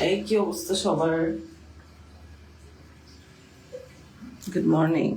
এই কি অবস্থা সবার? Good morning.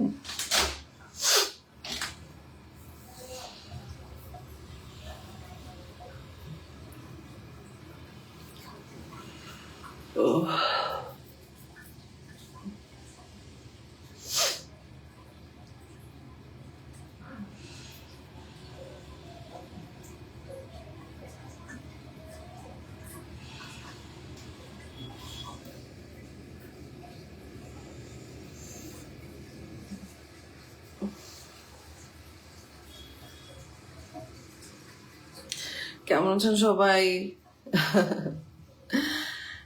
কেমন আছেন সবাই?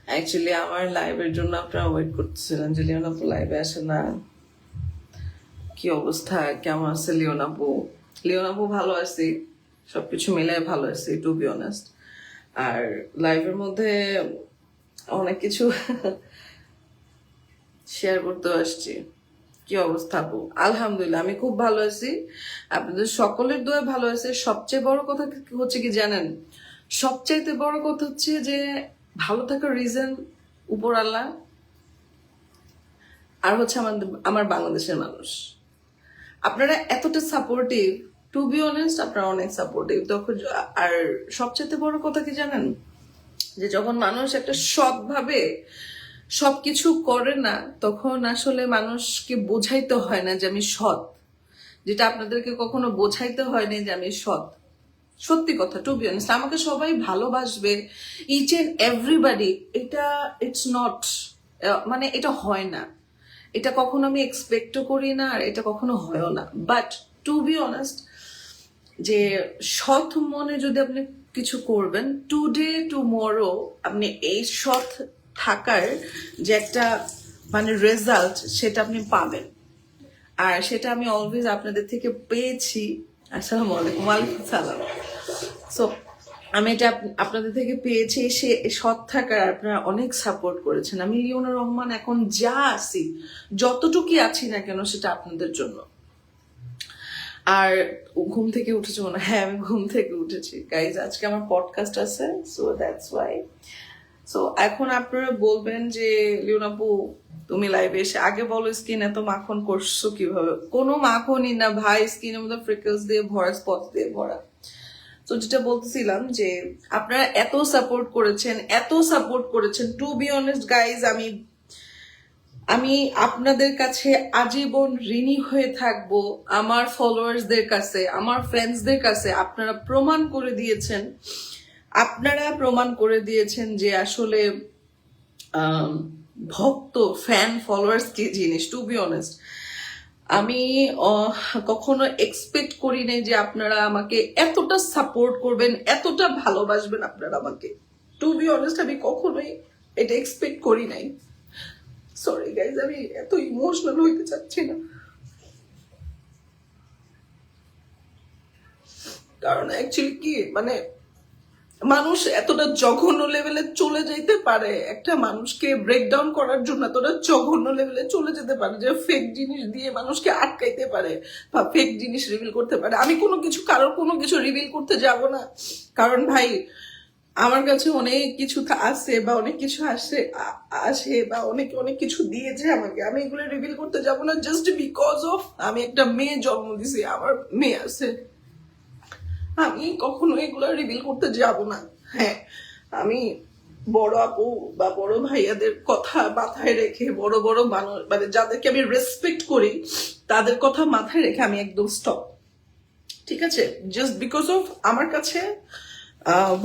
অ্যাকচুয়ালি আমার লাইভের জন্য আপনারা ওয়েট করতেছিলেন যে লিওন আপু লাইভে আসে না। কি অবস্থা, কেমন আছে লিওন আপু? লিওন আপু ভালো আছি, সবকিছু মিলে ভালো আছি টু বি অনেস্ট। আর লাইভের মধ্যে অনেক কিছু শেয়ার করতে আসছি। কি অবস্থা আপু? আলহামদুলিল্লাহ আমি খুব ভালো আছি, আপনাদের সকলের দোয়া ভালো আছে। সবচেয়ে বড় কথা হচ্ছে কি জানেন, সবচাইতে বড় কথা হচ্ছে যে ভালো থাকার রিজন উপর আল্লাহ, আর হচ্ছে আমার বাংলাদেশের মানুষ। আপনারা এতটা সাপোর্টিভ, টু বি অনেস্ট আপনারা অনেক সাপোর্টিভ। তখন আর সবচেয়ে বড় কথা কি জানেন, যে যখন মানুষ একটা সৎভাবে সবকিছু করে না, তখন আসলে মানুষকে বোঝাইতে হয় না যে আমি সৎ, যেটা আপনাদেরকে কখনো বোঝাইতে হয়নি যে আমি সৎ। সত্যি কথা, টু বি অনেস্ট আমাকে সবাই ভালোবাসবে, ইচ এন্ড এভরিবাডি, এটা ইটস নট, মানে এটা হয় না, এটা কখনো আমি এক্সপেক্টও করি না, আর এটা কখনো হয়ও না। বাট টু বি অনেস্ট, যে সৎ মনে যদি আপনি কিছু করবেন, টুডে টুমরো আপনি এই সৎ থাকার যে একটা মানে রেজাল্ট, সেটা আপনি পাবেন। আর সেটা আমি অলওয়েজ আপনাদের থেকে পেয়েছি। আসসালামু আলাইকুম। ওয়ালাইকুম সালাম। সো আমি এটা আপনাদের থেকে পেয়েছি, সে সৎ থাকার আপনারা অনেক সাপোর্ট করেছেন। আমি লিওনা রহমান এখন যা আছি, যতটুকুই আছি না কেন, সেটা আপনাদের জন্য। আর ঘুম থেকে উঠেছি মনে? হ্যাঁ, আমি ঘুম থেকে উঠেছি গাইজ। আজকে আমার পডকাস্ট আছে, সো দ্যাটস ওয়াই। সো এখন আপনারা বলবেন যে লিওন আপু তুমি লাইভে এসে আগে বলো স্কিন এত মাখন করছো কিভাবে? কোনো মাখনই না ভাই, স্কিনের মধ্যে ফ্রিকলস দিয়ে ভরা, স্পট দিয়ে ভরা। তো যেটা বলতেছিলাম যে আপনারা এত সাপোর্ট করেছেন, এত সাপোর্ট করেছেন, টু বি অনেস্ট গাইজ আমি আপনাদের কাছে আজীবন ঋণী হয়ে থাকবো। আমার ফলোয়ার্সদের কাছে, আমার ফ্রেন্ডসদের কাছে আপনারা প্রমাণ করে দিয়েছেন, যে আসলে ভক্ত, ফ্যান, ফলোয়ার্স কি জিনিস। টু বি অনেস্ট আমি কখনো এক্সপেক্ট করি নাই যে আপনারা আমাকে এতটা সাপোর্ট করবেন, এতটা ভালোবাসবেন আপনারা আমাকে। টু বি অনেস্ট আমি কখনোই এটা এক্সপেক্ট করি নাই। সরি গাইজ, আমি এত ইমোশনাল হইতে চাচ্ছি না, কারণ অ্যাকচুয়ালি কি মানে মানুষ এতটা জঘন্য লেভেলে চলে যেতে পারে, একটা মানুষকে ব্রেকডাউন করার জন্য এতটা জঘন্য লেভেলে চলে যেতে পারে যে ফেক জিনিস দিয়ে মানুষকে আটকাইতে পারে বা ফেক জিনিস রিভিল করতে পারে। আমি কারোর কোনো কিছু রিভিল করতে যাব না, কারণ ভাই আমার কাছে অনেক কিছু আছে বা অনেক কিছু আসে বা অনেক কিছু দিয়েছে আমাকে। আমি এগুলো রিভিল করতে যাব না জাস্ট বিকজ অফ আমি একটা মেয়ে জন্ম দিছি, আমার মেয়ে আছে, আমি কখনো এগুলো রিভিল করতে যাব না। হ্যাঁ, আমি বড় আপু বা বড় ভাইয়াদের কথা মাথায় রেখে, বড় বড় মানুষ মানে যাদেরকে আমি রেসপেক্ট করি, তাদের কথা মাথায় রেখে আমি একদম স্টপ, ঠিক আছে? জাস্ট বিকজ অফ আমার কাছে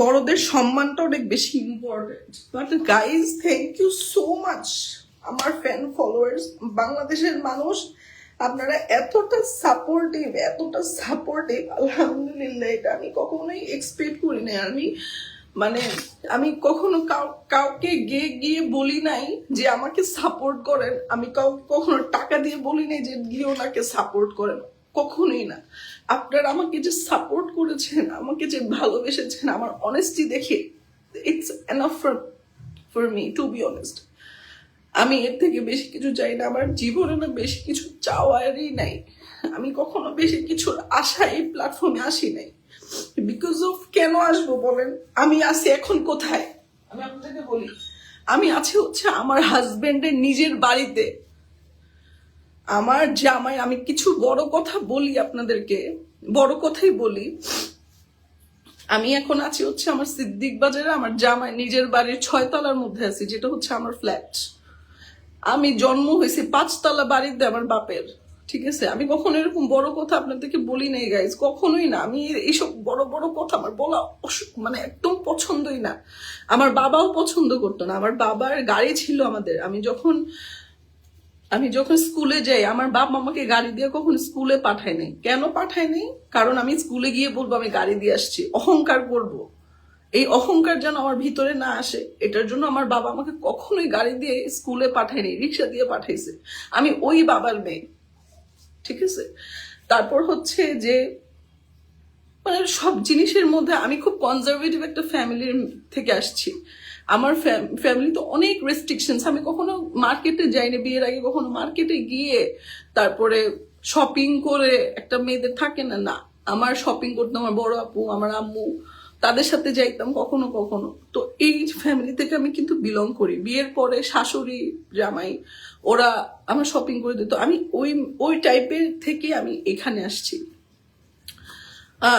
বড়দের সম্মানটা অনেক বেশি important. But guys, thank you so much আমার ফ্যান ফলোয়ার্স, বাংলাদেশের মানুষ, আপনারা এতটা সাপোর্টিভ, আলহামদুলিল্লাহ। এটা আমি কখনোই এক্সপেক্ট করি নাই। আমি কখনো কাউকে গিয়ে বলি নাই যে আমাকে সাপোর্ট করেন, আমি কাউকে কখনো টাকা দিয়ে বলি নাই যে লিওনাকে সাপোর্ট করেন, কখনোই না। আপনারা আমাকে যে সাপোর্ট করেছেন, আমাকে যে ভালোবেসেছেন, আমার অনেস্টি দেখে it's enough for me, to be honest. আমি এর থেকে বেশি কিছু চাই না, আমার জীবনে না বেশি কিছু চাওয়ারই নাই। আমি কখনো বেশি কিছুর আশা এই প্ল্যাটফর্মে আসি নাই। বিকজ অফ কেন আসবো বলেন? আমি আসি এখন কোথায়? আমি আপনাদেরকে বলি, আমি আছি হচ্ছে আমার হাজবেন্ডের নিজের বাড়িতে, আমার জামাই, আমি কিছু বড় কথা বলি আপনাদেরকে, বড় কথাই বলি। আমি এখন আছি হচ্ছে আমার সিদ্দিক বাজারে, আমার জামাই নিজের বাড়ির 6 তলার মধ্যে আছি, যেটা হচ্ছে আমার ফ্ল্যাট। আমি জন্ম হয়েছি 5 তলা বাড়িতে আমার বাপের, ঠিক আছে? আমি কখনো এরকম বড় কথা আপনাদেরকে বলি নাই গাইজ, কখনোই না। আমি এইসব বড় বড় কথা আমার বলা মানে একদম পছন্দই না। আমার বাবাও পছন্দ করতো না। আমার বাবার গাড়ি ছিল আমাদের, আমি যখন স্কুলে যাই আমার বাবা আমাকে গাড়ি দিয়ে কখনো স্কুলে পাঠায় নাই। কেন পাঠায় নাই? কারণ আমি স্কুলে গিয়ে বলবো আমি গাড়ি দিয়ে আসছি, অহংকার করব। এই অহংকার যেন আমার ভিতরে না আসে, এটার জন্য আমার বাবা আমাকে কখনোই গাড়ি দিয়ে স্কুলে পাঠায়নি, রিক্সা দিয়ে পাঠাইছে। আমি ওই বাবার মেয়ে, ঠিক আছে? তারপর হচ্ছে যে মানে সব জিনিসের মধ্যে আমি খুব কনজারভেটিভ একটা ফ্যামিলির থেকে আসছি। আমার ফ্যামিলি তো অনেক রেস্ট্রিকশনস। আমি কখনো মার্কেটে যাইনি, বিয়ের আগে কখনো মার্কেটে গিয়ে তারপরে শপিং করে একটা মেয়েদের থাকে না, না। আমার শপিং করতে আমার বড় আপু, আমার আম্মু, তাদের সাথে যাইতাম কখনো কখনো। তো এই ফ্যামিলি থেকে আমি কিন্তু বিলং করি। বিয়ের পরে শাশুড়ি জামাই ওরা আমার শপিং করে দিত, আমি ওই ওই টাইপের থেকে আমি এখানে আসছি।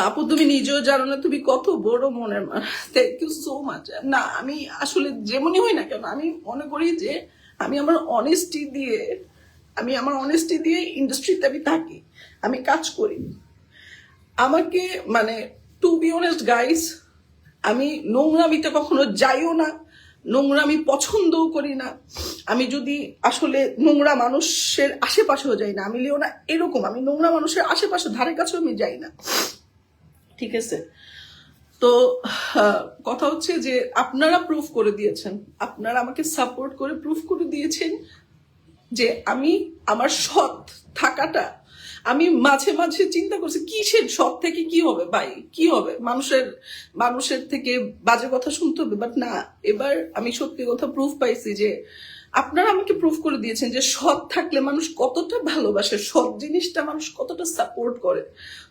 আপু তুমি নিজেও জানো না তুমি কত বড় মনের মানুষ। Thank you so much. না আমি আসলে যেমনই হই না কেন, আমি মনে করি যে আমি আমার অনেস্টি দিয়ে ইন্ডাস্ট্রিতে আমি থাকি, আমি কাজ করি। আমাকে মানে টু বি অনেস্ট গাইস, আমি নোংরামিতে কখনো যাইও না, নোংরামি পছন্দও করি না। আমি যদি আসলে নোংরা মানুষের আশেপাশেও যাই না, আমি লিও না এরকম, আমি নোংরা মানুষের আশেপাশে ধারে কাছেও আমি যাই না, ঠিক আছে? তো কথা হচ্ছে যে আপনারা প্রুফ করে দিয়েছেন, আপনারা আমাকে সাপোর্ট করে প্রুফ করে দিয়েছেন যে আমি আমার সৎ থাকাটা, আমি মাঝে মাঝে চিন্তা করছি কিসের সৎ থেকে কি হবে ভাই, কি হবে? মানুষের থেকে বাজে কথা শুনতে হবে, বাট না, এবার আমি সত্যি কথা প্রুফ পাইছি যে আপনারা আমাকে প্রুফ করে দিয়েছেন যে সৎ থাকলে মানুষ কতটা ভালোবাসে, সৎ জিনিসটা মানুষ কতটা সাপোর্ট করে।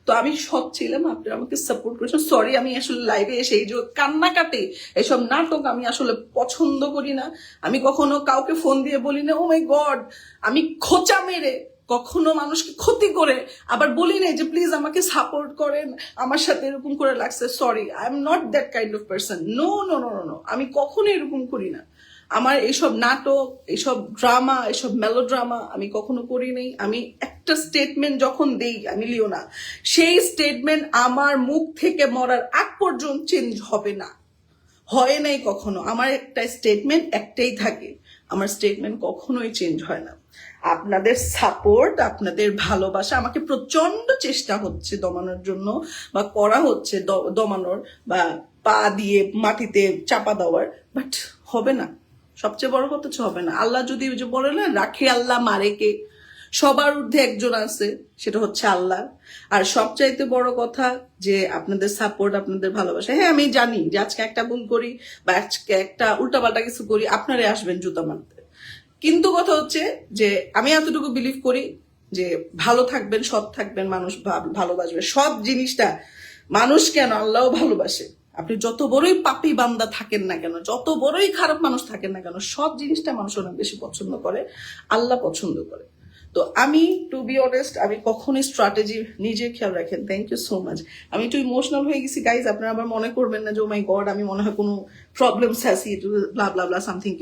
তো আমি সৎ ছিলাম, আপনারা আমাকে সাপোর্ট করেছেন। সরি আমি আসলে লাইভে এসে এই যে কান্নাকাটি, এসব নাটক আমি আসলে পছন্দ করি না। আমি কখনো কাউকে ফোন দিয়ে বলি না ও মাই গড, আমি খোঁচা মেরে কখনো মানুষকে ক্ষতি করে আবার বলি নাই যে প্লিজ আমাকে সাপোর্ট করেন, আমার সাথে এরকম করে লাগছে। Sorry, I am not that kind of person. No no no no, আমি কখনো এরকম করি না। আমার এইসব নাটক, এইসব ড্রামা, এইসব মেলোড্রামা আমি কখনো করি নাই। আমি একটা স্টেটমেন্ট যখন দেই, আমি লিও না, সেই স্টেটমেন্ট আমার মুখ থেকে মরার আগ পর্যন্ত চেঞ্জ হবে না, হয় নাই কখনো। আমার একটা স্টেটমেন্ট একটাই থাকে, আমার স্টেটমেন্ট কখনোই চেঞ্জ হয় না। আপনাদের সাপোর্ট, আপনাদের ভালোবাসা, আমাকে প্রচন্ড চেষ্টা হচ্ছে দমানোর জন্য বা করা হচ্ছে দমানোর বা পা দিয়ে মাটিতে চাপা দেওয়ার, বাট হবে না। সবচেয়ে বড় কথা হচ্ছে হবে না। আল্লাহ যদি ওই যে বলে না, রাখে আল্লাহ মারে কে, সবার ঊর্ধ্বে একজন আছে, সেটা হচ্ছে আল্লাহ। আর সবচাইতে বড় কথা যে আপনাদের সাপোর্ট, আপনাদের ভালোবাসা। হ্যাঁ আমি জানি যে আজকে একটা ভুল করি বা আজকে একটা উল্টাপাল্টা কিছু করি, আপনারাই আসবেন জুতা মারতে। কিন্তু কথা হচ্ছে যে আমি এতটুকু বিলিভ করি যে ভালো থাকবেন, সৎ থাকবেন, মানুষ ভালোবাসবে। সব জিনিসটা মানুষ কেন, আল্লাহও ভালোবাসে। আপনি যত বড়ই পাপী বান্দা থাকেন না কেন, যত বড়ই খারাপ মানুষ থাকেন না কেন, সব জিনিসটা মানুষ অনেক বেশি পছন্দ করে, আল্লাহ পছন্দ করে। তো আমি টু বি অনেস্ট, আমি কখনোই স্ট্র্যাটেজি নিজে খেয়াল রাখেন। Thank you so much. আমি একটু ইমোশনাল হয়ে গেছি গাইজ, আপনারা আবার মনে করবেন না যে ও মাই গড আমি মনে হয় কোনো প্রবলেমস আছি, ব্লা ব্লা ব্লা সামথিং,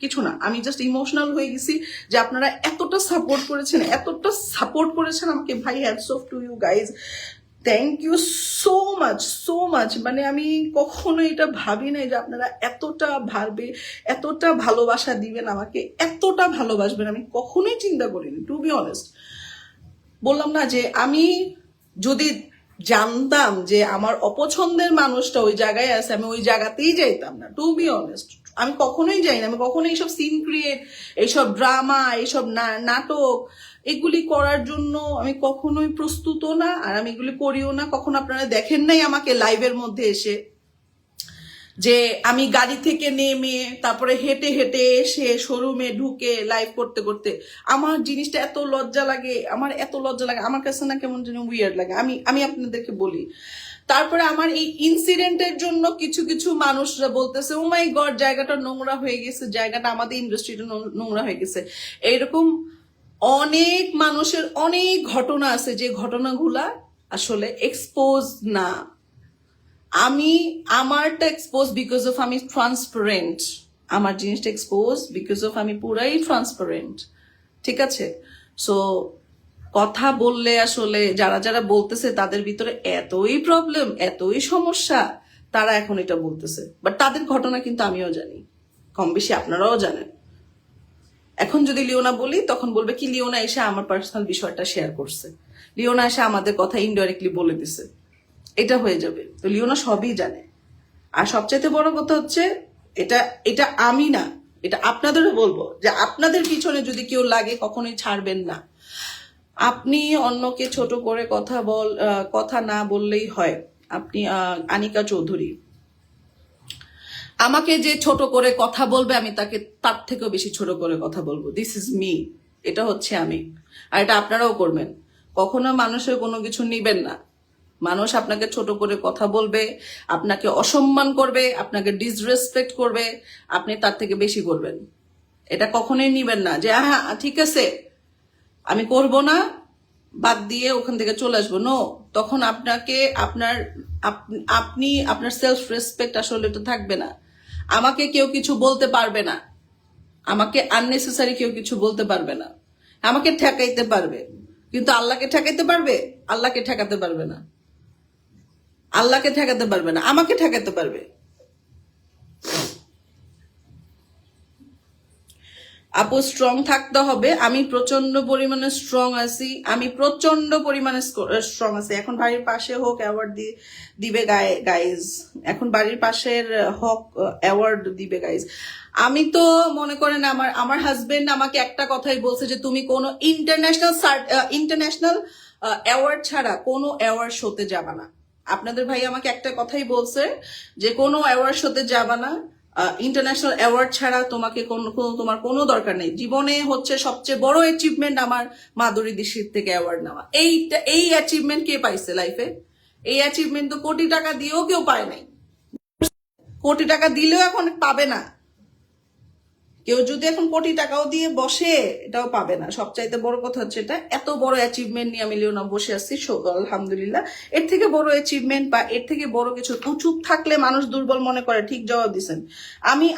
কিছু না। আমি জাস্ট ইমোশনাল হয়ে গেছি যে আপনারা এতটা সাপোর্ট করেছেন আমাকে। ভাই hats off to you guys, thank you so much. মানে আমি কখনো এটা ভাবি নাই যে আপনারা এতটা ভালোবাসা দিবেন আমাকে, এতটা ভালোবাসবেন, আমি কখনোই চিন্তা করিনি। টু বি অনেস্ট, বললাম না যে আমি যদি জানতাম যে আমার অপছন্দের মানুষটা ওই জায়গায় আছে, আমি ওই জায়গাতেই যাইতাম না। টু বি অনেস্ট, আমি কখনোই যাই না। আমি কখনোই এইসব সিন ক্রিয়েট, এইসব ড্রামা, এইসব নাটক এগুলি করার জন্য আমি কখনোই প্রস্তুত না, আর আমি এগুলি করিও না। কখনো আপনারা দেখেন নাই আমাকে লাইভের মধ্যে এসে। যে আমি গাড়ি থেকে নেমে তারপরে হেঁটে হেঁটে এসে শোরুমে ঢুকে লাইভ করতে করতে আমার জিনিসটা এত লজ্জা লাগে, আমার এত লজ্জা লাগে, আমার কাছে না কেমন যেন উইয়ার্ড লাগে। আমি আমি আপনাদেরকে বলি, তারপরে আমার এই ইনসিডেন্টের জন্য কিছু কিছু মানুষরা বলতেছে ও মাই গড জায়গাটা নোংরা হয়ে গেছে, জায়গাটা আমাদের ইন্ডাস্ট্রিটা নোংরা হয়ে গেছে। এইরকম অনেক মানুষের অনেক ঘটনা আছে যে ঘটনাগুলা আসলে এক্সপোজ না। আমি আমারটা এক্সপোজ বিকজ অফ আমি ট্রান্সপারেন্ট, আমার জিনিসটা এক্সপোজ বিকজ অফ আমি পুরাই ট্রান্সপারেন্ট, ঠিক আছে? সো কথা বললে আসলে যারা যারা বলতেছে তাদের ভিতরে এতই প্রবলেম, এতই সমস্যা, তারা এখন এটা বলতেছে। বাট তাদের ঘটনা কিন্তু আমিও জানি, কম বেশি আপনারাও জানেন। এখন যদি লিওনা বলি তখন বলবে কি লিওনা এসে আমার পার্সোনাল বিষয়টা শেয়ার করছে, লিওনা এসে আমাদের কথা ইনডাইরেক্টলি বলে দিছে, এটা হয়ে যাবে। তো লিওনা সবই জানে। আর সবচাইতে বড় কথা হচ্ছে এটা এটা আমি না, এটা আপনাদেরও বলবো যে আপনাদের পিছনে যদি কেউ লাগে কখনোই ছাড়বেন না। আপনি অন্যকে ছোট করে কথা না বললেই হয়। আপনি আনিকা চৌধুরী, আমাকে যে ছোট করে কথা বলবে আমি তাকে তার থেকেও বেশি ছোট করে কথা বলবো। দিস ইজ মি, এটা হচ্ছে আমি। আর এটা আপনারাও করবেন। কখনো মানুষের কোনো কিছু নিবেন না। মানুষ আপনাকে ছোট করে কথা বলবে, আপনাকে অসম্মান করবে, আপনাকে ডিসরেসপেক্ট করবে, আপনি তার থেকে বেশি করবেন। এটা কখনোই নিবেন না যে হ্যাঁ ঠিক আছে আমি করব না, বাদ দিয়ে ওখান থেকে চলে আসবো। নো, তখন আপনাকে আপনি আপনার সেলফ রেসপেক্ট আসলে এটা থাকবে না। আমাকে কেউ কিছু বলতে পারবে না, আমাকে আননেসেসারি কেউ কিছু বলতে পারবে না। আমাকে ঠেকাইতে পারবে, কিন্তু আল্লাহকে ঠেকাইতে পারবে? আল্লাহকে ঠেকাতে পারবে না, আল্লাহকে ঠেকাতে পারবে না, আমাকে ঠেকাতে পারবে। আপু স্ট্রং থাকতে হবে। আমি প্রচন্ড পরিমাণে স্ট্রং আছি, আমি প্রচন্ড পরিমাণে স্ট্রং আছি। এখন বাড়ির পাশে হোক অ্যাওয়ার্ড দিবে গাইজ, এখন বাড়ির পাশের হক অ্যাওয়ার্ড দিবে গাইজ। আমি তো মনে করেন আমার হাজবেন্ড আমাকে একটা কথাই বলছে যে তুমি কোনো ইন্টারন্যাশনাল অ্যাওয়ার্ড ছাড়া কোনো অ্যাওয়ার্ড শোতে যাবা না। আপনাদের ভাই আমাকে একটা কথাই বলছে যে কোনো অ্যাওয়ার্ড শোতে যাবা না, ইন্টারন্যাশনাল অ্যাওয়ার্ড ছাড়া তোমাকে তোমার কোনো দরকার নেই। জীবনে হচ্ছে সবচেয়ে বড় অ্যাচিভমেন্ট আমার মাধুরী দীক্ষিত থেকে অ্যাওয়ার্ড নেওয়া। এই অ্যাচিভমেন্ট কে পাইছে লাইফে? এই অ্যাচিভমেন্ট তো কোটি টাকা দিয়েও কেউ পায় নাই, কোটি টাকা দিলেও এখন পাবে না। কেউ যদি এখন কোটি টাকাও দিয়ে বসে এটাও পাবে না। সবচাইতে বড় কথা হচ্ছে এটা, এত বড় অ্যাচিভমেন্ট নিয়ে আমি লিওনা বসে আসছি, আলহামদুলিল্লাহ। এর থেকে বড় অ্যাচিভমেন্ট বা এর থেকে বড় কিছু, চুপ থাকলে মানুষ দুর্বল মনে করে, ঠিক জবাব দিচ্ছেন।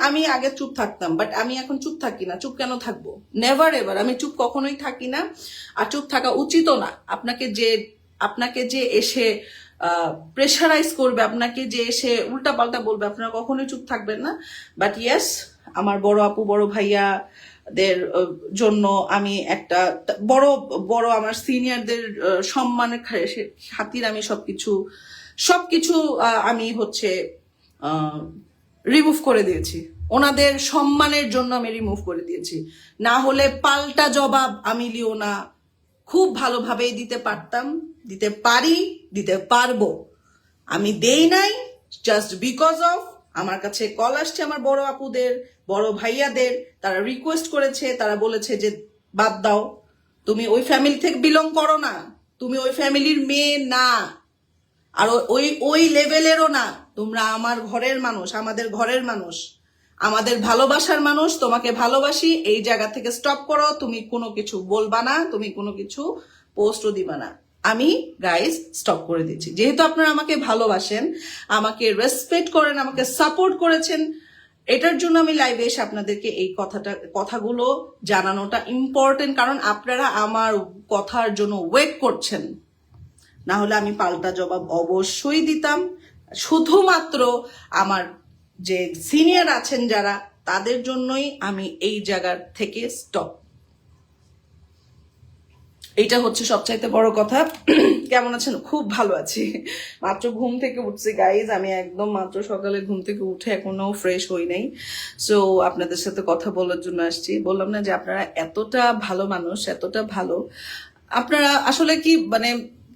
আমি আগে চুপ থাকতাম, বাট আমি এখন চুপ থাকি না। চুপ কেন থাকবো? নেভার এভার আমি চুপ কখনোই থাকি না, আর চুপ থাকা উচিতও না। আপনাকে যে এসে প্রেশারাইজ করবে, আপনাকে যে এসে উল্টা পাল্টা বলবে, আপনারা কখনোই চুপ থাকবেন না। বাট ইয়েস, আমার বড় আপু বড় ভাইয়াদের জন্য আমি একটা বড় বড় আমার সিনিয়রদের সম্মানের খাতির আমি সবকিছু আমি হচ্ছে রিমুভ করে দিয়েছি। ওনাদের সম্মানের জন্য আমি রিমুভ করে দিয়েছি। না হলে পাল্টা জবাব আমি লিওনা খুব ভালোভাবেই দিতে পারতাম, দিতে পারি, দিতে পারবো। আমি দেই নাই জাস্ট বিকজ অফ আমার কাছে কল আসছে আমার বড় আপুদের, বড় ভাইয়াদের, তারা রিকোয়েস্ট করেছে, তারা বলেছে যে বাদ দাও, তুমি ওই ফ্যামিলি থেকে বিলং করো না, তুমি ওই ফ্যামিলির মেয়ে না, আর ওই লেভেলেরও না। তোমরা আমার ঘরের মানুষ, আমাদের ঘরের মানুষ, আমাদের ভালোবাসার মানুষ, তোমাকে ভালোবাসি, এই জায়গা থেকে স্টপ করো। তুমি কোনো কিছু বলবা না, তুমি কোনো কিছু পোস্টও দিবা না। আমি গাইজ স্টপ করে দিচ্ছি। যেহেতু আপনারা আমাকে ভালোবাসেন, আমাকে রেসপেক্ট করেন, আমাকে সাপোর্ট করেছেন, এটার জন্য আমি লাইভে এসে আপনাদেরকে এই কথাগুলো জানানোটা ইম্পর্টেন্ট। কারণ আপনারা আমার কথার জন্য ওয়েট করছেন, না হলে আমি পাল্টা জবাব অবশ্যই দিতাম। শুধুমাত্র আমার যে সিনিয়র আছেন যারা, তাদের জন্যই আমি এই জায়গা থেকে স্টপ। এটা হচ্ছে সবচাইতে বড় কথা। কেমন আছেন? খুব ভালো আছি, মাত্র ঘুম থেকে উঠছি গাইজ। আমি একদম মাত্র সকালে ঘুম থেকে উঠে এখনো ফ্রেশ হই নাই। সো আপনাদের সাথে কথা বলার জন্য আসছি। বললাম না যে আপনারা এতটা ভালো মানুষ, এতটা ভালো। আপনারা আসলে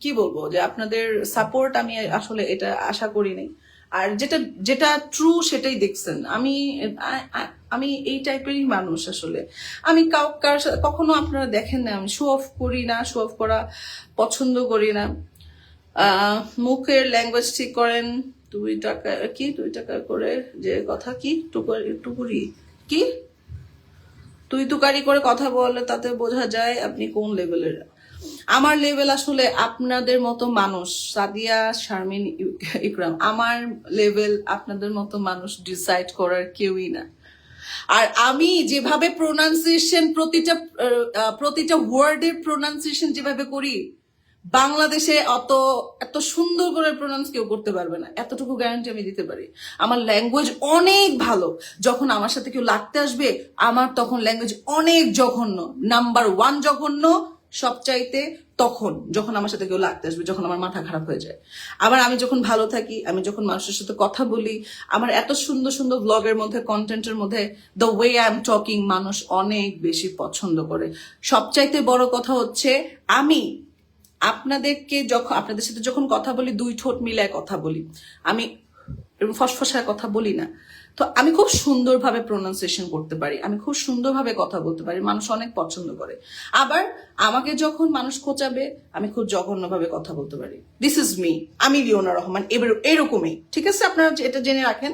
কি বলবো যে আপনাদের সাপোর্ট আমি আসলে এটা আশা করিনি। আর যেটা যেটা ট্রু সেটাই দেখছেন। আমি এই টাইপেরই মানুষ আসলে। আমি কখনো আপনারা দেখেন না আমি শো অফ করি না, শো অফ করা পছন্দ করি না। মুখের ল্যাঙ্গুয়েজ ঠিক করেন। 2 টাকা করে যে কথা কি টুকুরি কি তুই তুকারি করে কথা বললে তাতে বোঝা যায় আপনি কোন লেভেলের। আমার লেভেল আসলে আপনাদের মতো মানুষ, সাদিয়া, শারমিন, ইকরাম, আমার লেভেল আপনাদের মতো মানুষ ডিসাইড করার কেউই না। আর আমি যেভাবে প্রোনাউন্সিয়েশন প্রতিটা ওয়ার্ডের প্রোনাউন্সিয়েশন যেভাবে করি, বাংলাদেশে এত সুন্দর করে প্রোনাউন্স কেউ করতে পারবে না, এতটুকু গ্যারান্টি আমি দিতে পারি। আমার ল্যাঙ্গুয়েজ অনেক ভালো। যখন আমার সাথে কেউ লাগতে আসবে, আমার তখন ল্যাঙ্গুয়েজ অনেক জঘন্য, নাম্বার 1 জঘন্য সবচাইতে তখন যখন আমার সাথে কেউ লাগতে আসবে, যখন আমার মাথা খারাপ হয়ে যায়। আবার আমি যখন ভালো থাকি, আমি যখন মানুষের সাথে কথা বলি, আমার এত সুন্দর সুন্দর ব্লগের মধ্যে, কন্টেন্টের মধ্যে the way I am talking মানুষ অনেক বেশি পছন্দ করে। সবচাইতে বড় কথা হচ্ছে আমি আপনাদের সাথে যখন কথা বলি 2 ঠোঁট মিলায় কথা বলি, আমি ফসফসায় কথা বলি না। তো আমি খুব সুন্দরভাবে প্রোনাউন্সিয়েশন করতে পারি, আমি খুব সুন্দরভাবে কথা বলতে পারি, মানুষ অনেক পছন্দ করে। আবার আমাকে যখন মানুষ খোঁচাবে, আমি খুব জঘন্যভাবে কথা বলতে পারি। দিস ইজ মি, আমি লিওনা রহমান এরকমই, ঠিক আছে? আপনারা এটা জেনে রাখেন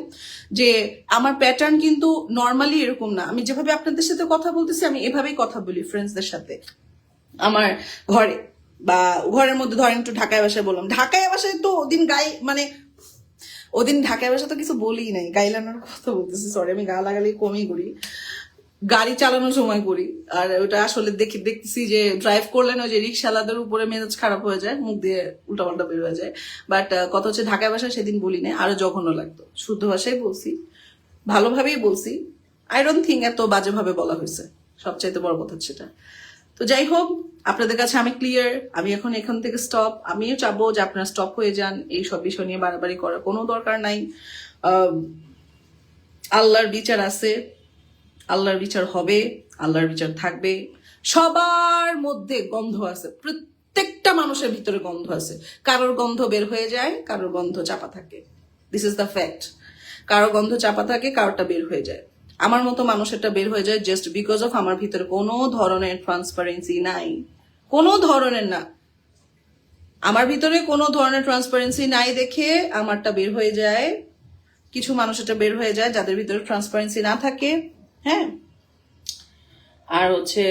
যে আমার প্যাটার্ন কিন্তু নর্মালি এরকম না। আমি যেভাবে আপনাদের সাথে কথা বলতেছি, আমি এভাবেই কথা বলি ফ্রেন্ডসদের সাথে, আমার ঘরে বা ঘরের মধ্যে। ধরেন একটু ঢাকায় ভাষায় বললাম, ঢাকায় ভাষায় তো ওদিন ঢাকায় ভাষা তো কিছু বলি নাই, গাইলানোর কথা বলতেছি, সরি, আমি গা লাগালি কমই করি, গাড়ি চালানোর সময় করি। আর ওটা আসলে দেখতেছি যে ড্রাইভ করলেন ওই যে রিক্সাওয়ালাদের উপরে মেজাজ খারাপ হয়ে যায়, মুখ দিয়ে উল্টাপাল্টা বের হয়ে যায়। বাট কথা হচ্ছে ঢাকায় ভাষায় সেদিন বলি নাই, আরো জঘন্য লাগতো। শুদ্ধ ভাষায় বলছি, ভালোভাবেই বলছি। আই ডোন্ট থিঙ্ক এত বাজেভাবে বলা হয়েছে, সবচাইতে বড় কথা হচ্ছে এটা। তো যাই হোক, আপনাদের কাছে আমি ক্লিয়ার, আমি এখান থেকে স্টপ। আমিও চাবো যে আপনারা স্টপ হয়ে যান, এই সব বিষয় নিয়ে বাড়াবাড়ি করার কোনো দরকার নাই। আল্লাহর বিচার আছে, আল্লাহর বিচার হবে, আল্লাহর বিচার থাকবে। সবার মধ্যে গন্ধ আছে, প্রত্যেকটা মানুষের ভিতরে গন্ধ আছে। কারোর গন্ধ বের হয়ে যায়, কারোর গন্ধ চাপা থাকে। This is the fact. কারো গন্ধ চাপা থাকে, কারোরটা বের হয়ে যায়। আমার মতো মানুষেরটা বের হয়ে যায় জাস্ট বিকজ অফ আমার ভিতরে কোনো ধরনের ট্রান্সপারেন্সি নাই, কোনো ধরনের না। আমার ভিতরে কোনো ধরনের ট্রান্সপারেন্সি নাই দেখে আমারটা বের হয়ে যায়। কিছু মানুষেরটা বের হয়ে যায় যাদের ভিতরে ট্রান্সপারেন্সি না থাকে। হ্যাঁ, আর হচ্ছে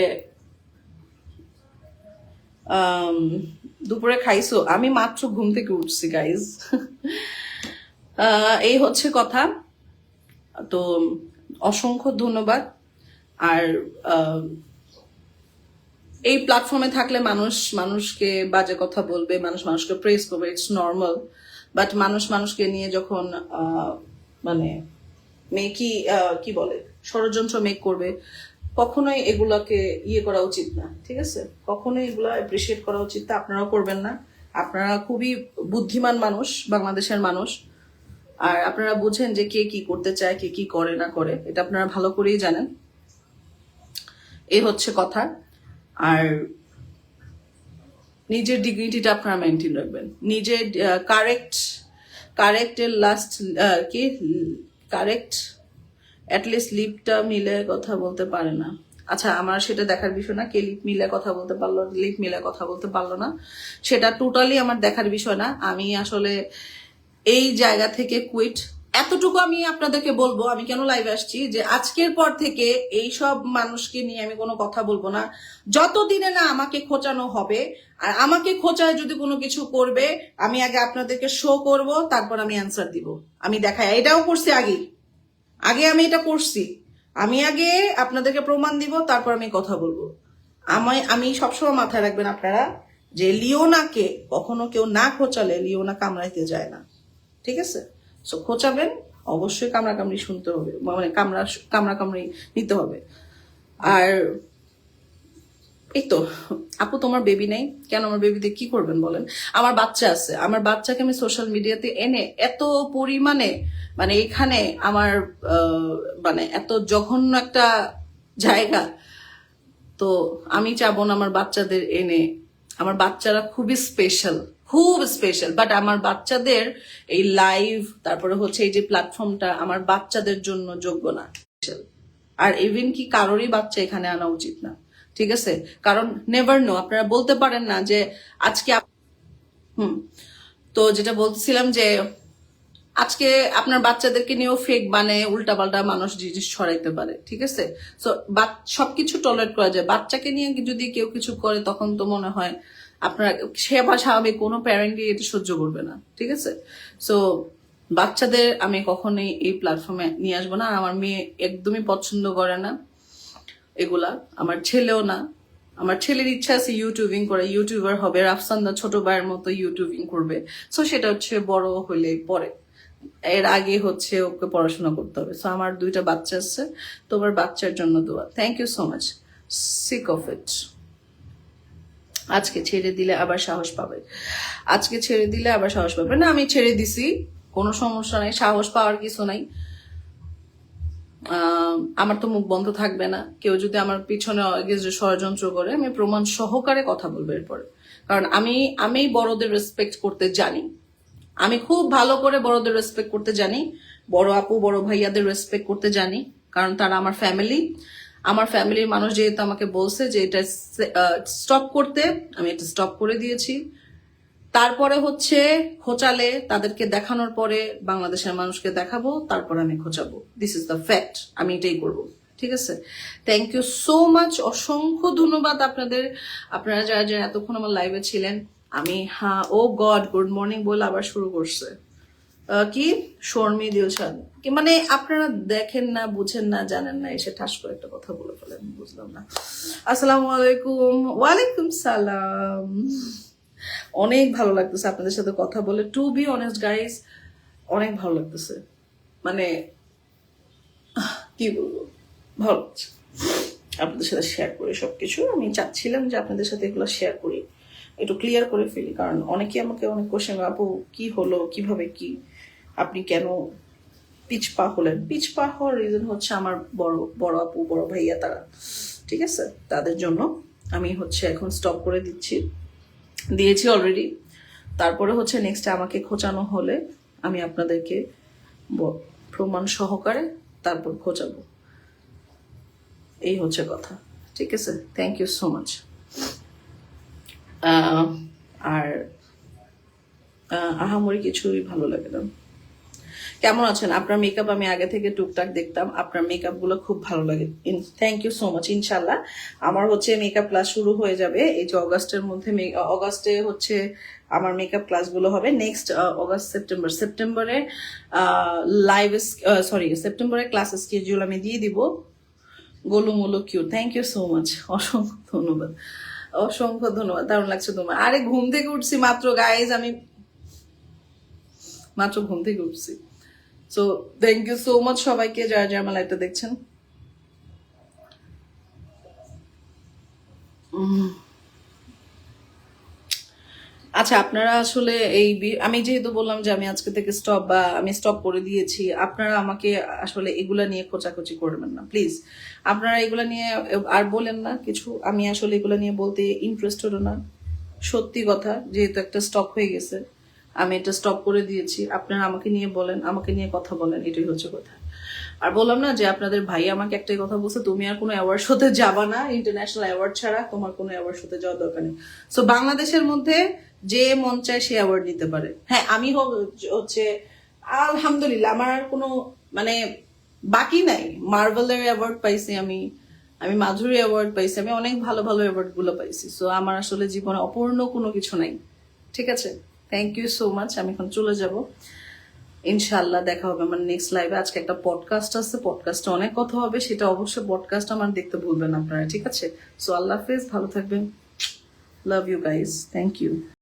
দুপুরে খাইছো? আমি মাত্র ঘুম থেকে উঠছি গাইজ। এই হচ্ছে কথা। তো অসংখ্য ধন্যবাদ। আর এই প্ল্যাটফর্মে থাকলে মানুষকে বাজে কথা বলবে, মানুষকে প্রেস করবে, ইটস নর্মাল। বাট মানুষকে নিয়ে যখন মানে কি বলে ষড়যন্ত্র মেক করবে, কখনোই এগুলাকে করা উচিত না, ঠিক আছে? কখনোই এগুলা অ্যাপ্রিসিয়েট করা উচিত না, আপনারাও করবেন না। আপনারা খুবই বুদ্ধিমান মানুষ, বাংলাদেশের মানুষ। আর আপনারা বুঝেন যে কে কি করতে চায়, কে কি করে না করে, এটা আপনারা ভালো করেই জানেন। এই হচ্ছে কথা। আর নিজের ডিগনিটিটা আপনারা মেনটেন রাখবেন, নিজের কারেক্টের লাস্ট কারেক্ট অ্যাটলিস্ট লিপটা মিলে কথা বলতে পারে না। আচ্ছা, আমার সেটা দেখার বিষয় না, কে লিপ মিলে কথা বলতে পারলো, লিপ মিলে কথা বলতে পারলো না, সেটা টোটালি আমার দেখার বিষয় না। আমি আসলে এই জায়গা থেকে কুইট। এতটুকু আমি আপনাদেরকে বলবো, আমি কেন লাইভে আসছি, যে আজকের পর থেকে এই সব মানুষকে নিয়ে আমি কোনো কথা বলবো না, যতদিনে না আমাকে খোঁচানো হবে। আর আমাকে খোঁচায় যদি কোনো কিছু করবে, আমি আগে আপনাদেরকে শো করব, তারপর আমি অ্যান্সার দিব। আমি দেখাই, এটাও করছি আগে আমি এটা করছি। আমি আগে আপনাদেরকে প্রমাণ দিব, তারপর আমি কথা বলবো। আমি সবসময় মাথায় রাখবেন আপনারা, যে লিওনাকে কখনো কেউ না খোঁচালে লিওনা কামড়াইতে যায় না, ঠিক আছে? সো খোঁচাবেন, অবশ্যই কামড়াকামড়ি শুনতে হবে, মানে কামড়াকামড়ি নিতে হবে। আর এই তো আপু, তোমার বেবি নেই কেন? আমার বেবিতে কি করবেন বলেন? আমার বাচ্চা আছে, আমার বাচ্চাকে আমি সোশ্যাল মিডিয়াতে এনে এত পরিমাণে, মানে এখানে আমার মানে এত জঘন্য একটা জায়গা, তো আমি চাবো না আমার বাচ্চাদের এনে। আমার বাচ্চারা খুবই স্পেশাল, খুব স্পেশাল। বাট আমার বাচ্চাদের এই লাইভ, তারপরে হচ্ছে এই যে প্ল্যাটফর্মটা আমার বাচ্চাদের জন্য যোগ্য না। আর ইভেন কি কারোরই বাচ্চা এখানে আনা উচিত না, ঠিক আছে? কারণ নেভার নো, আপনারা বলতে পারেন না যে আজকে হুম তো যেটা বলছিলাম যে আজকে আপনার বাচ্চাদেরকে নিয়েও ফেক বানায় উল্টাপাল্টা মানুষ জিনিস ছড়াইতে পারে, ঠিক আছে? সো সবকিছু টলারেট করা যায়, বাচ্চাকে নিয়ে যদি কেউ কিছু করে তখন তো মনে হয় আপনার সেবা স্বাভাবিক কোনো প্যারেন্টই এটা সহ্য করবে না, ঠিক আছে? সো বাচ্চাদের আমি কখনোই এই প্ল্যাটফর্মে নিয়ে আসবো না। আমার মেয়ে একদমই পছন্দ করে না এগুলা, আমার ছেলেও না। আমার ছেলের ইচ্ছা আছে ইউটিউবিং করে, ইউটিউবার হবে, রাফসান্দা ছোট ভাইয়ের মতো ইউটিউবিং করবে। সো সেটা হচ্ছে বড় হলে পরে, এর আগে হচ্ছে ওকে পড়াশোনা করতে হবে। সো আমার 2টা বাচ্চা আছে, তোমার বাচ্চার জন্য দোয়া। Thank you so much. Sick of it. আজকে ছেড়ে দিলে আবার সাহস পাবে, আজকে ছেড়ে দিলে আবার সাহস পাবে না। আমি ছেড়ে দিছি, কোনো সমস্যা নাই, সাহস পাওয়ার কিছু নাই। আমার তো মুখ বন্ধ থাকবে না। কেউ যদি আমার পিছনে ষড়যন্ত্র করে, আমি প্রমাণ সহকারে কথা বলবো এরপরে। কারণ আমি বড়দের রেসপেক্ট করতে জানি, আমি খুব ভালো করে বড়দের রেসপেক্ট করতে জানি, বড় আপু বড় ভাইয়াদের রেসপেক্ট করতে জানি, কারণ তারা আমার ফ্যামিলি। আমার ফ্যামিলির মানুষ যেহেতু আমাকে বলছে যে এটা স্টপ করতে, আমি এটা স্টপ করে দিয়েছি। তারপরে হচ্ছে খোঁচালে তাদেরকে দেখানোর পরে বাংলাদেশের মানুষকে দেখাবো, তারপরে আমি খোঁচাবো। দিস ইজ দ্য ফ্যাক্ট, আমি এটাই করবো, ঠিক আছে? থ্যাংক ইউ সো মাচ, অসংখ্য ধন্যবাদ আপনাদের, আপনারা যারা যারা এতক্ষণ আমার লাইভে ছিলেন। আমি ও গড গুড মর্নিং বলে আবার শুরু করছে কি শর্মি দিলশান, কি মানে আপনারা দেখেন না, বুঝেন না, জানেন না, এসে ঠাস করে একটা কথা বলে ফেলেন, বুঝলাম না। আসসালামু আলাইকুম। ওয়ালাইকুম সালাম। অনেক ভালো লাগতেছে আপনাদের সাথে কথা বলে, টু বি অনেস্ট গাইস, অনেক ভালো লাগতেছে। মানে কি বলবো, ভালো লাগছে আপনাদের সাথে শেয়ার করে সবকিছু। আমি চাচ্ছিলাম যে আপনাদের সাথে এগুলো শেয়ার করি, একটু ক্লিয়ার করে ফেলি। কারণ অনেকে আমাকে অনেক কোশ্চেন, আপু কি হলো, কিভাবে কি, আপনি কেন পিছপা হলেন? পিছপা হওয়ার রিজন হচ্ছে আমার বড় বড় আপু বড় ভাইয়া তারা, ঠিক আছে? তাদের জন্য আমি হচ্ছে এখন স্টপ করে দিয়েছি অলরেডি। তারপরে হচ্ছে নেক্সট আমাকে খোঁচানো হলে আমি আপনাদেরকে প্রমাণ সহকারে তারপর খোঁচাবো, এই হচ্ছে কথা, ঠিক আছে? Thank you so much. আর আহামরি কিছুই ভালো লাগে না। কেমন আছেন? আপনার মেকআপ আমি আগে থেকে টুকটাক দেখতাম, আপনার মেকআপ গুলো খুব ভালো লাগে। Thank you so much. ইনশাল্লাহ আমার হচ্ছে মেকআপ ক্লাস শুরু হয়ে যাবে এই যে অগাস্টের মধ্যে। অগাস্টে হচ্ছে আমার মেকআপ ক্লাসগুলো হবে। নেক্সট অগাস্ট সেপ্টেম্বরে লাইভ, সরি সেপ্টেম্বরে ক্লাস স্কেডিউল আমি দিয়ে দিব। গোলুমুলু কিউ, থ্যাংক ইউ সো মাচ, অসংখ্য ধন্যবাদ, অসংখ্য ধন্যবাদ। দারুণ লাগছে তোমার। আরে ঘুম থেকে উঠছি মাত্র গাইজ, আমি মাত্র ঘুম থেকে উঠছি। So thank you so much সবাইকে যারা যারা আমার লাইভটা দেখছেন। আচ্ছা, আপনারা আসলে আমি যেহেতু বললাম যে আমি আজকে থেকে আমি স্টপ করে দিয়েছি, আপনারা আমাকে আসলে এগুলা নিয়ে খোঁচাখুচি করবেন না প্লিজ। আপনারা এগুলা নিয়ে আর বলেন না কিছু, আমি আসলে এগুলা নিয়ে বলতে ইন্টারেস্টেড না। সত্যি কথা, যেহেতু একটা স্টপ হয়ে গেছে, আমি এটা স্টপ করে দিয়েছি। আপনারা আমাকে নিয়ে বলেন, আমাকে নিয়ে কথা বলেন, এটাই হচ্ছে কথা। আর বললাম না যে আপনাদের ভাই আমাকে একটাই কথা বলছে, তুমি আর কোনো অ্যাওয়ার্ড শোতে যাবা না, ইন্টারন্যাশনাল অ্যাওয়ার্ড ছাড়া তোমার কোনো অ্যাওয়ার্ড শোতে যাওয়ার দরকার নেই। সো বাংলাদেশের মধ্যে যে মন চায় সে অ্যাওয়ার্ড নিতে পারে। হ্যাঁ, আমি হচ্ছে আলহামদুলিল্লাহ আমার আর কোনো মানে বাকি নাই। মার্ভেলের অ্যাওয়ার্ড পাইছি আমি, আমি মাধুরী অ্যাওয়ার্ড পাইছি, আমি অনেক ভালো ভালো অ্যাওয়ার্ড গুলো পাইছি। সো আমার আসলে জীবনে অপূর্ণ কোনো কিছু নাই, ঠিক আছে? Thank you so much. আমি এখন চলে যাব, ইনশাল্লাহ দেখা হবে আমার নেক্সট লাইভে। আজকে একটা পডকাস্ট আছে, পডকাস্টে অনেক কথা হবে, সেটা অবশ্যই পডকাস্ট আমার দেখতে ভুলবেন আপনারা, ঠিক আছে? সো আল্লাহ হাফেজ, ভালো থাকবেন, love you guys, thank you.